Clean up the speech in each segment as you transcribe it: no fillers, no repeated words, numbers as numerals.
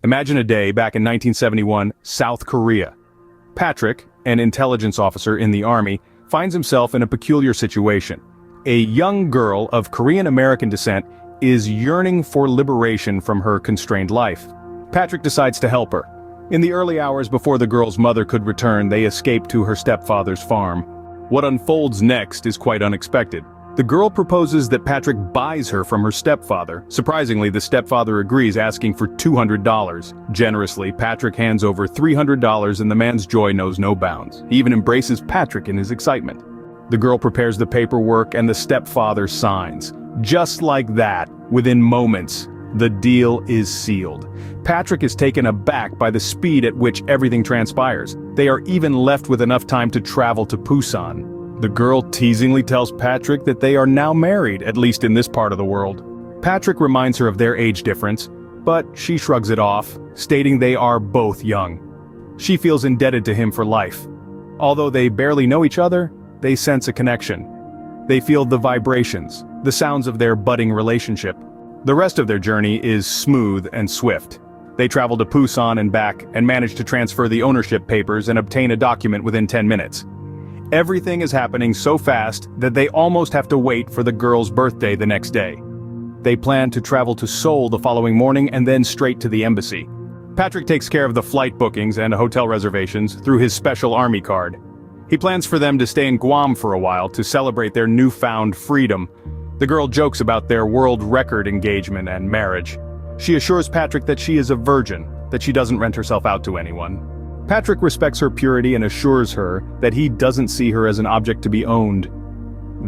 Imagine a day back in 1971, South Korea. Patrick, an intelligence officer in the army, finds himself in a peculiar situation. A young girl of Korean-American descent is yearning for liberation from her constrained life. Patrick decides to help her. In the early hours before the girl's mother could return, they escape to her stepfather's farm. What unfolds next is quite unexpected. The girl proposes that Patrick buys her from her stepfather. Surprisingly, the stepfather agrees, asking for $200. Generously, Patrick hands over $300 and the man's joy knows no bounds. He even embraces Patrick in his excitement. The girl prepares the paperwork and the stepfather signs. Just like that, within moments, the deal is sealed. Patrick is taken aback by the speed at which everything transpires. They are even left with enough time to travel to Busan. The girl teasingly tells Patrick that they are now married, at least in this part of the world. Patrick reminds her of their age difference, but she shrugs it off, stating they are both young. She feels indebted to him for life. Although they barely know each other, they sense a connection. They feel the vibrations, the sounds of their budding relationship. The rest of their journey is smooth and swift. They travel to Busan and back and manage to transfer the ownership papers and obtain a document within 10 minutes. Everything is happening so fast that they almost have to wait for the girl's birthday the next day. They plan to travel to Seoul the following morning and then straight to the embassy. Patrick takes care of the flight bookings and hotel reservations through his special army card. He plans for them to stay in Guam for a while to celebrate their newfound freedom. The girl jokes about their world record engagement and marriage. She assures Patrick that she is a virgin, that she doesn't rent herself out to anyone. Patrick respects her purity and assures her that he doesn't see her as an object to be owned.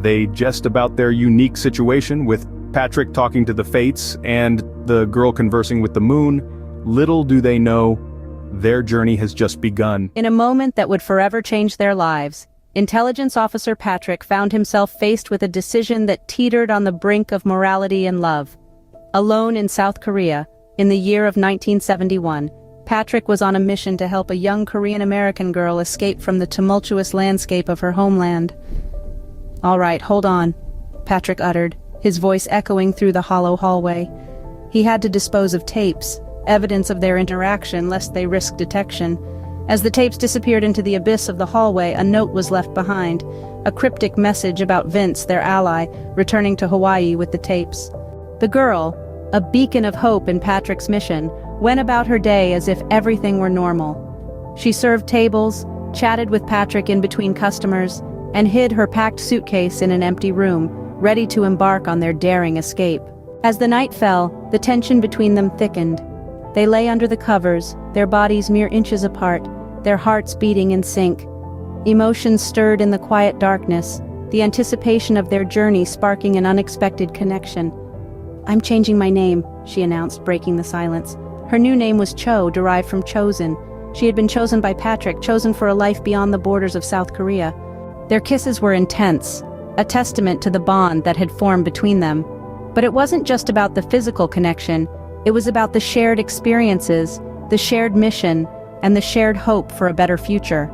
They jest about their unique situation, with Patrick talking to the fates and the girl conversing with the moon. Little do they know, their journey has just begun. In a moment that would forever change their lives, intelligence officer Patrick found himself faced with a decision that teetered on the brink of morality and love. Alone in South Korea, in the year of 1971, Patrick was on a mission to help a young Korean-American girl escape from the tumultuous landscape of her homeland. "All right, hold on," Patrick uttered, his voice echoing through the hollow hallway. He had to dispose of tapes, evidence of their interaction lest they risk detection. As the tapes disappeared into the abyss of the hallway, a note was left behind, a cryptic message about Vince, their ally, returning to Hawaii with the tapes. The girl, a beacon of hope in Patrick's mission, went about her day as if everything were normal. She served tables, chatted with Patrick in between customers, and hid her packed suitcase in an empty room, ready to embark on their daring escape. As the night fell, the tension between them thickened. They lay under the covers, their bodies mere inches apart, their hearts beating in sync. Emotions stirred in the quiet darkness, the anticipation of their journey sparking an unexpected connection. "I'm changing my name," she announced, breaking the silence. Her new name was Cho, derived from chosen. She had been chosen by Patrick, chosen for a life beyond the borders of South Korea. Their kisses were intense, a testament to the bond that had formed between them. But it wasn't just about the physical connection, it was about the shared experiences, the shared mission, and the shared hope for a better future.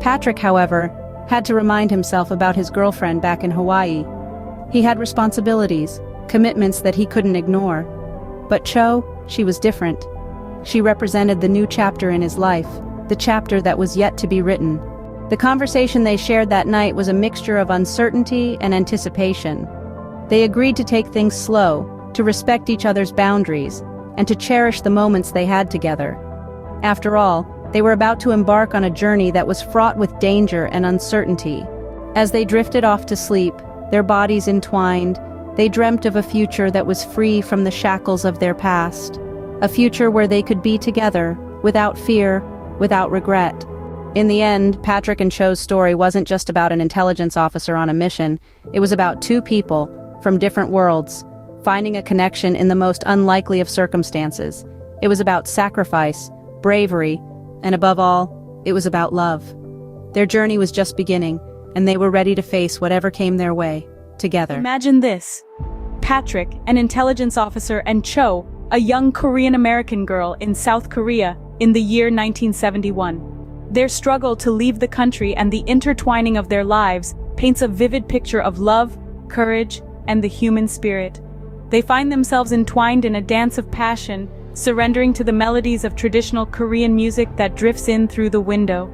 Patrick, however, had to remind himself about his girlfriend back in Hawaii. He had responsibilities, commitments that he couldn't ignore. But Cho, she was different. She represented the new chapter in his life, the chapter that was yet to be written. The conversation they shared that night was a mixture of uncertainty and anticipation. They agreed to take things slow, to respect each other's boundaries, and to cherish the moments they had together. After all, they were about to embark on a journey that was fraught with danger and uncertainty. As they drifted off to sleep, their bodies entwined, they dreamt of a future that was free from the shackles of their past. A future where they could be together, without fear, without regret. In the end, Patrick and Cho's story wasn't just about an intelligence officer on a mission, it was about two people, from different worlds, finding a connection in the most unlikely of circumstances. It was about sacrifice, bravery, and above all, it was about love. Their journey was just beginning, and they were ready to face whatever came their way, together. Imagine this. Patrick, an intelligence officer, and Cho, a young Korean-American girl in South Korea in the year 1971. Their struggle to leave the country and the intertwining of their lives paints a vivid picture of love, courage, and the human spirit. They find themselves entwined in a dance of passion, surrendering to the melodies of traditional Korean music that drifts in through the window.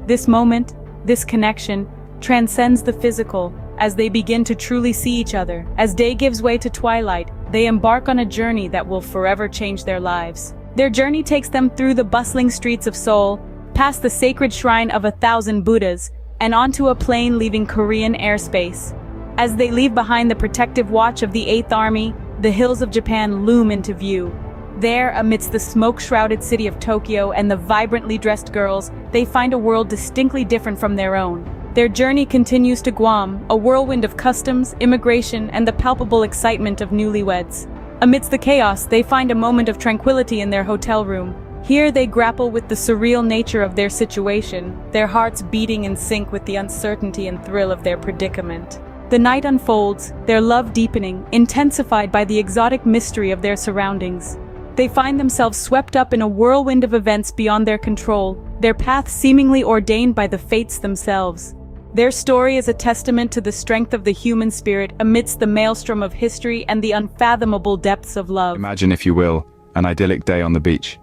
This moment, this connection, transcends the physical, as they begin to truly see each other. As day gives way to twilight, they embark on a journey that will forever change their lives. Their journey takes them through the bustling streets of Seoul, past the sacred shrine of 1,000 Buddhas, and onto a plane leaving Korean airspace. As they leave behind the protective watch of the 8th Army, the hills of Japan loom into view. There, amidst the smoke-shrouded city of Tokyo and the vibrantly dressed girls, they find a world distinctly different from their own. Their journey continues to Guam, a whirlwind of customs, immigration, and the palpable excitement of newlyweds. Amidst the chaos, they find a moment of tranquility in their hotel room. Here they grapple with the surreal nature of their situation, their hearts beating in sync with the uncertainty and thrill of their predicament. The night unfolds, their love deepening, intensified by the exotic mystery of their surroundings. They find themselves swept up in a whirlwind of events beyond their control, their path seemingly ordained by the fates themselves. Their story is a testament to the strength of the human spirit amidst the maelstrom of history and the unfathomable depths of love. Imagine, if you will, an idyllic day on the beach.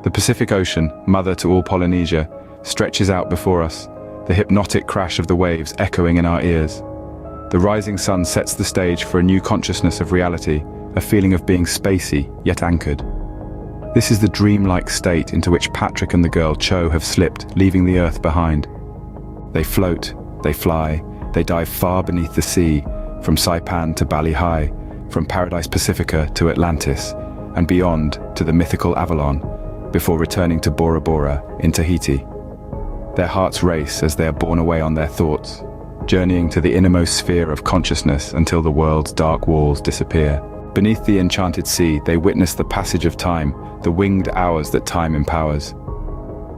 The Pacific Ocean, mother to all Polynesia, stretches out before us, the hypnotic crash of the waves echoing in our ears. The rising sun sets the stage for a new consciousness of reality, a feeling of being spacey, yet anchored. This is the dreamlike state into which Patrick and the girl Cho have slipped, leaving the earth behind. They float, they fly, they dive far beneath the sea, from Saipan to Bali Hai, from Paradise Pacifica to Atlantis, and beyond to the mythical Avalon, before returning to Bora Bora in Tahiti. Their hearts race as they are borne away on their thoughts, journeying to the innermost sphere of consciousness until the world's dark walls disappear. Beneath the enchanted sea, they witness the passage of time, the winged hours that time empowers.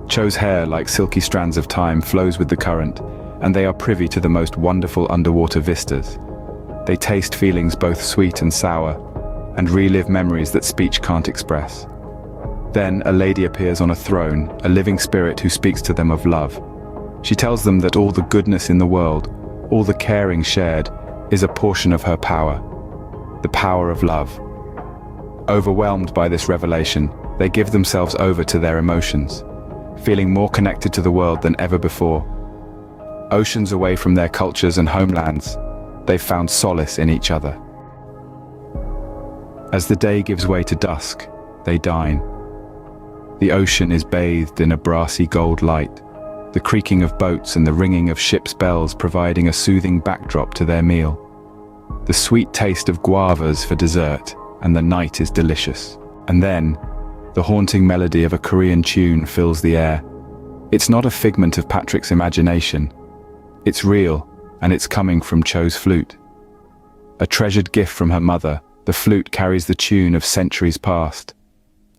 Cho's hair, like silky strands of time, flows with the current, and they are privy to the most wonderful underwater vistas. They taste feelings both sweet and sour, and relive memories that speech can't express. Then a lady appears on a throne, a living spirit who speaks to them of love. She tells them that all the goodness in the world, all the caring shared, is a portion of her power, the power of love. Overwhelmed by this revelation, they give themselves over to their emotions, feeling more connected to the world than ever before. Oceans away from their cultures and homelands, they've found solace in each other. As the day gives way to dusk, they dine. The ocean is bathed in a brassy gold light, the creaking of boats and the ringing of ships' bells providing a soothing backdrop to their meal. The sweet taste of guavas for dessert, and the night is delicious. And then, the haunting melody of a Korean tune fills the air. It's not a figment of Patrick's imagination. It's real, and it's coming from Cho's flute. A treasured gift from her mother, the flute carries the tune of centuries past,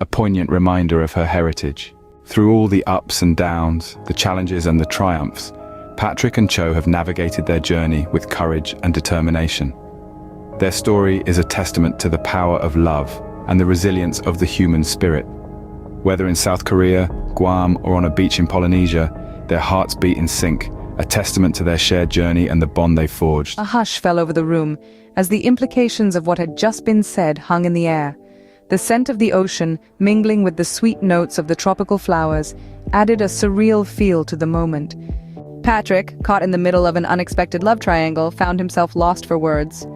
a poignant reminder of her heritage. Through all the ups and downs, the challenges and the triumphs, Patrick and Cho have navigated their journey with courage and determination. Their story is a testament to the power of love and the resilience of the human spirit. Whether in South Korea, Guam, or on a beach in Polynesia, their hearts beat in sync, a testament to their shared journey and the bond they forged. A hush fell over the room, as the implications of what had just been said hung in the air. The scent of the ocean, mingling with the sweet notes of the tropical flowers, added a surreal feel to the moment. Patrick, caught in the middle of an unexpected love triangle, found himself lost for words.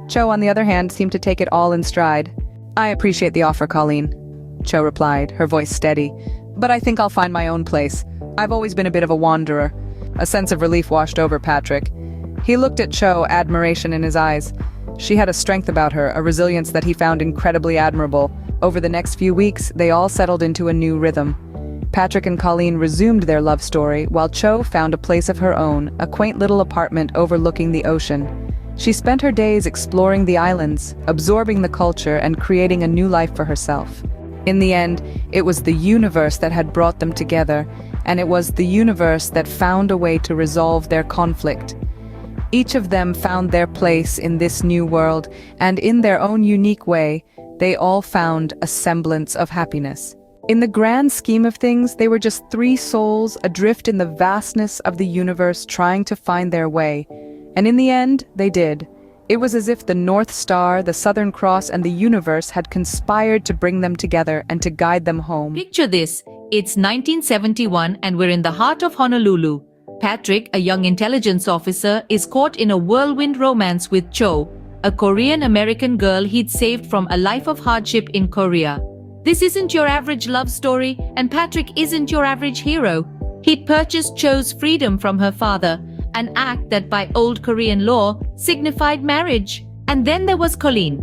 Cho, on the other hand, seemed to take it all in stride. "I appreciate the offer, Colleen," Cho replied, her voice steady. "But I think I'll find my own place. I've always been a bit of a wanderer." A sense of relief washed over Patrick. He looked at Cho, admiration in his eyes. She had a strength about her, a resilience that he found incredibly admirable. Over the next few weeks, they all settled into a new rhythm. Patrick and Colleen resumed their love story, while Cho found a place of her own, a quaint little apartment overlooking the ocean. She spent her days exploring the islands, absorbing the culture, and creating a new life for herself. In the end, it was the universe that had brought them together, and it was the universe that found a way to resolve their conflict. Each of them found their place in this new world, and in their own unique way, they all found a semblance of happiness. In the grand scheme of things, they were just three souls adrift in the vastness of the universe trying to find their way. And in the end, they did. It was as if the North Star, the Southern Cross, and the universe had conspired to bring them together and to guide them home. Picture this. It's 1971 and we're in the heart of Honolulu. Patrick, a young intelligence officer, is caught in a whirlwind romance with Cho, a Korean-American girl he'd saved from a life of hardship in Korea. This isn't your average love story, and Patrick isn't your average hero. He'd purchased Cho's freedom from her father, an act that by old Korean law signified marriage. And then there was Colleen,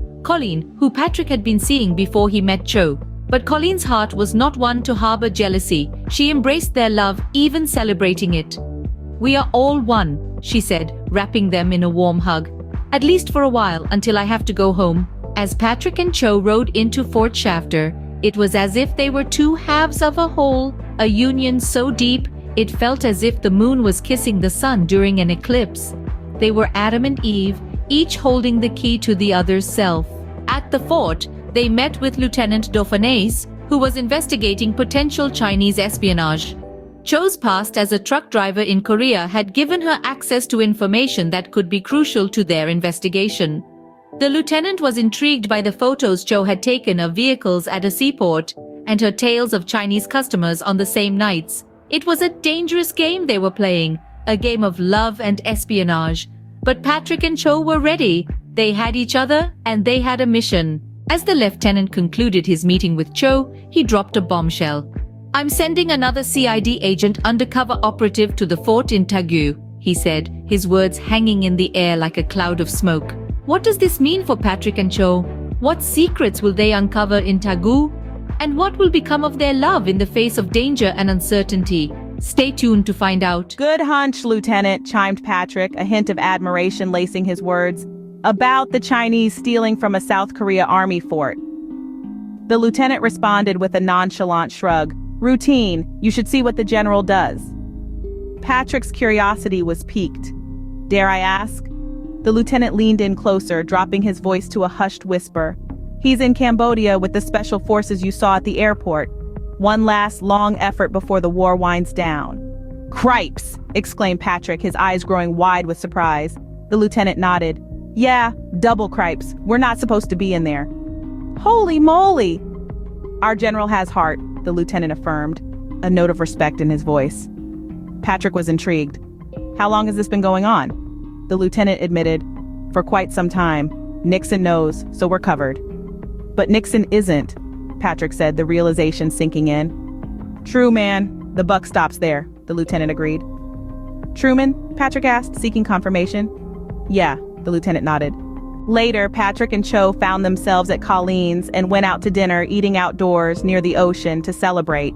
who Patrick had been seeing before he met Cho. But Colleen's heart was not one to harbor jealousy. She embraced their love, even celebrating it. "We are all one," she said, wrapping them in a warm hug. "At least for a while, until I have to go home." As Patrick and Cho rode into Fort Shafter, it was as if they were two halves of a whole, a union so deep, it felt as if the moon was kissing the sun during an eclipse. They were Adam and Eve, each holding the key to the other's self. At the fort, they met with Lieutenant Dauphinais, who was investigating potential Chinese espionage. Cho's past as a truck driver in Korea had given her access to information that could be crucial to their investigation. The lieutenant was intrigued by the photos Cho had taken of vehicles at a seaport and her tales of Chinese customers on the same nights. It was a dangerous game they were playing, a game of love and espionage. But Patrick and Cho were ready. They had each other and they had a mission. As the lieutenant concluded his meeting with Cho, he dropped a bombshell. "I'm sending another CID agent undercover operative to the fort in Tagu," he said, his words hanging in the air like a cloud of smoke. What does this mean for Patrick and Cho? What secrets will they uncover in Tagu? And what will become of their love in the face of danger and uncertainty? Stay tuned to find out. "Good hunch, Lieutenant," chimed Patrick, a hint of admiration lacing his words. "About the Chinese stealing from a South Korea army fort." The lieutenant responded with a nonchalant shrug. "Routine. You should see what the general does." Patrick's curiosity was piqued. "Dare I ask?" The lieutenant leaned in closer, dropping his voice to a hushed whisper. "He's in Cambodia with the special forces you saw at the airport. One last long effort before the war winds down." "Cripes!" exclaimed Patrick, his eyes growing wide with surprise. The lieutenant nodded. "Yeah, double cripes. We're not supposed to be in there." "Holy moly!" "Our general has heart," the lieutenant affirmed, a note of respect in his voice. Patrick was intrigued. "How long has this been going on?" The lieutenant admitted, "For quite some time. Nixon knows, so we're covered." "But Nixon isn't," Patrick said, the realization sinking in. "True, man. The buck stops there," the lieutenant agreed. "Truman?" Patrick asked, seeking confirmation. "Yeah," the lieutenant nodded. Later, Patrick and Cho found themselves at Colleen's and went out to dinner, eating outdoors near the ocean to celebrate.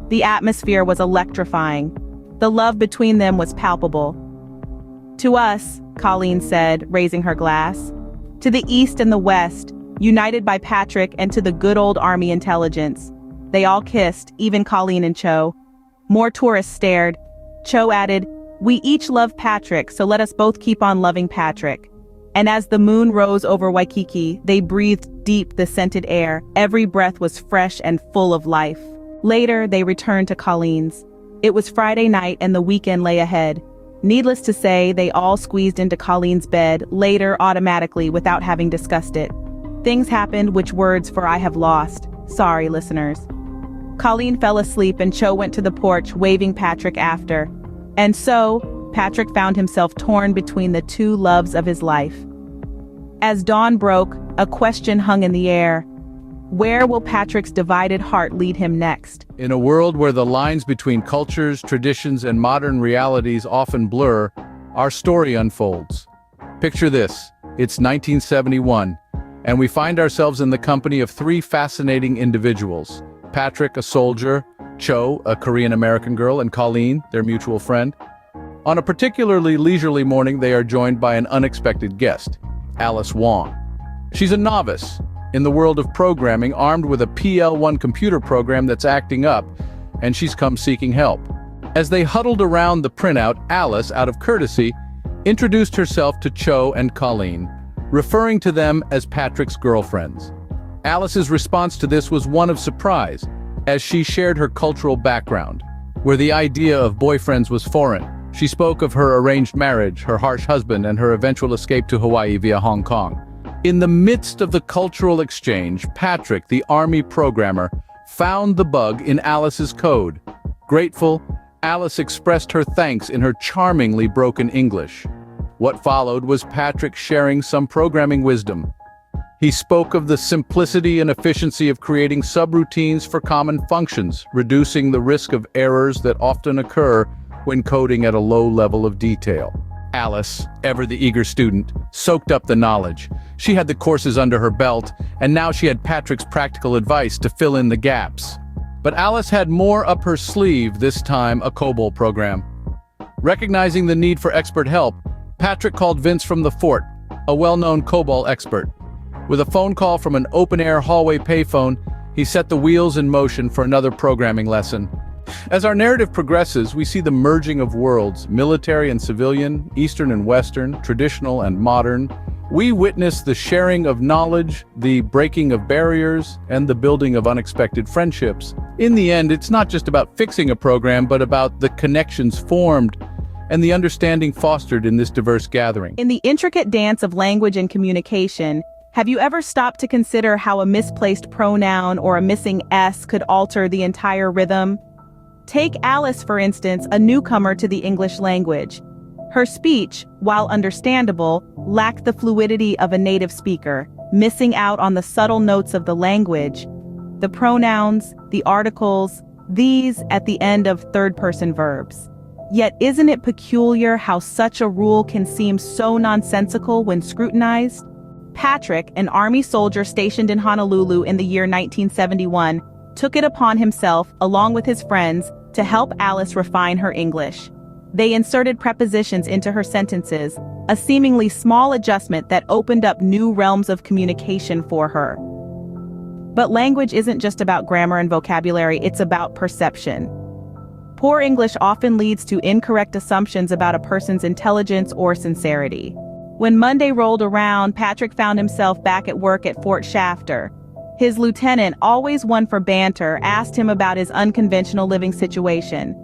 The atmosphere was electrifying. The love between them was palpable. "To us," Colleen said, raising her glass. "To the East and the West, united by Patrick, and to the good old Army intelligence." They all kissed, even Colleen and Cho. More tourists stared. Cho added, "We each love Patrick, so let us both keep on loving Patrick." And as the moon rose over Waikiki, they breathed deep the scented air. Every breath was fresh and full of life. Later, they returned to Colleen's. It was Friday night and the weekend lay ahead. Needless to say, they all squeezed into Colleen's bed, later automatically without having discussed it. Things happened which words for I have lost. Sorry, listeners. Colleen fell asleep and Cho went to the porch, waving Patrick after. And so, Patrick found himself torn between the two loves of his life. As dawn broke, a question hung in the air. Where will Patrick's divided heart lead him next? In a world where the lines between cultures, traditions, and modern realities often blur, our story unfolds. Picture this. It's 1971, and we find ourselves in the company of three fascinating individuals. Patrick, a soldier, Cho, a Korean-American girl, and Colleen, their mutual friend. On a particularly leisurely morning, they are joined by an unexpected guest, Alice Wong. She's a novice in the world of programming, armed with a PL-1 computer program that's acting up, and she's come seeking help. As they huddled around the printout, Alice, out of courtesy, introduced herself to Cho and Colleen, referring to them as Patrick's girlfriends. Alice's response to this was one of surprise, as she shared her cultural background, where the idea of boyfriends was foreign. She spoke of her arranged marriage, her harsh husband, and her eventual escape to Hawaii via Hong Kong. In the midst of the cultural exchange, Patrick, the Army programmer, found the bug in Alice's code. Grateful, Alice expressed her thanks in her charmingly broken English. What followed was Patrick sharing some programming wisdom. He spoke of the simplicity and efficiency of creating subroutines for common functions, reducing the risk of errors that often occur when coding at a low level of detail. Alice, ever the eager student, soaked up the knowledge. She had the courses under her belt, and now she had Patrick's practical advice to fill in the gaps. But Alice had more up her sleeve, this time a COBOL program. Recognizing the need for expert help, Patrick called Vince from the fort, a well-known COBOL expert. With a phone call from an open-air hallway payphone, he set the wheels in motion for another programming lesson. As our narrative progresses, we see the merging of worlds, military and civilian, Eastern and Western, traditional and modern. We witness the sharing of knowledge, the breaking of barriers, and the building of unexpected friendships. In the end, it's not just about fixing a program, but about the connections formed and the understanding fostered in this diverse gathering. In the intricate dance of language and communication, have you ever stopped to consider how a misplaced pronoun or a missing S could alter the entire rhythm? Take Alice, for instance, a newcomer to the English language. Her speech, while understandable, lacked the fluidity of a native speaker, missing out on the subtle notes of the language. The pronouns, the articles, these at the end of third-person verbs. Yet isn't it peculiar how such a rule can seem so nonsensical when scrutinized? Patrick, an Army soldier stationed in Honolulu in the year 1971, took it upon himself, along with his friends, to help Alice refine her English. They inserted prepositions into her sentences, a seemingly small adjustment that opened up new realms of communication for her. But language isn't just about grammar and vocabulary, it's about perception. Poor English often leads to incorrect assumptions about a person's intelligence or sincerity. When Monday rolled around, Patrick found himself back at work at Fort Shafter. His lieutenant, always one for banter, asked him about his unconventional living situation.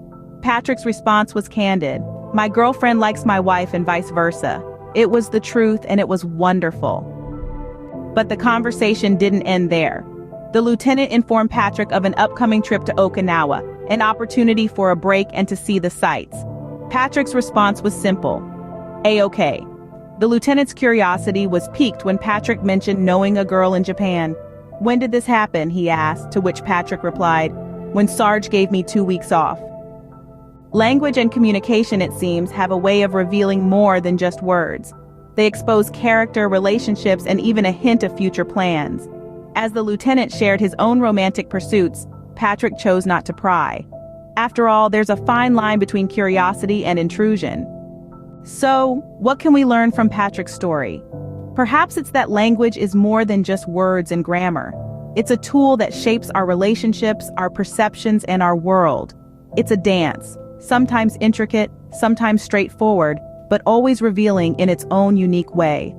Patrick's response was candid. "My girlfriend likes my wife and vice versa." It was the truth, and it was wonderful. But the conversation didn't end there. The lieutenant informed Patrick of an upcoming trip to Okinawa, an opportunity for a break and to see the sights. Patrick's response was simple. A-okay. The lieutenant's curiosity was piqued when Patrick mentioned knowing a girl in Japan. "When did this happen?" he asked, to which Patrick replied, "When Sarge gave me 2 weeks off." Language and communication, it seems, have a way of revealing more than just words. They expose character, relationships, and even a hint of future plans. As the lieutenant shared his own romantic pursuits, Patrick chose not to pry. After all, there's a fine line between curiosity and intrusion. So, what can we learn from Patrick's story? Perhaps it's that language is more than just words and grammar. It's a tool that shapes our relationships, our perceptions, and our world. It's a dance, sometimes intricate, sometimes straightforward, but always revealing in its own unique way.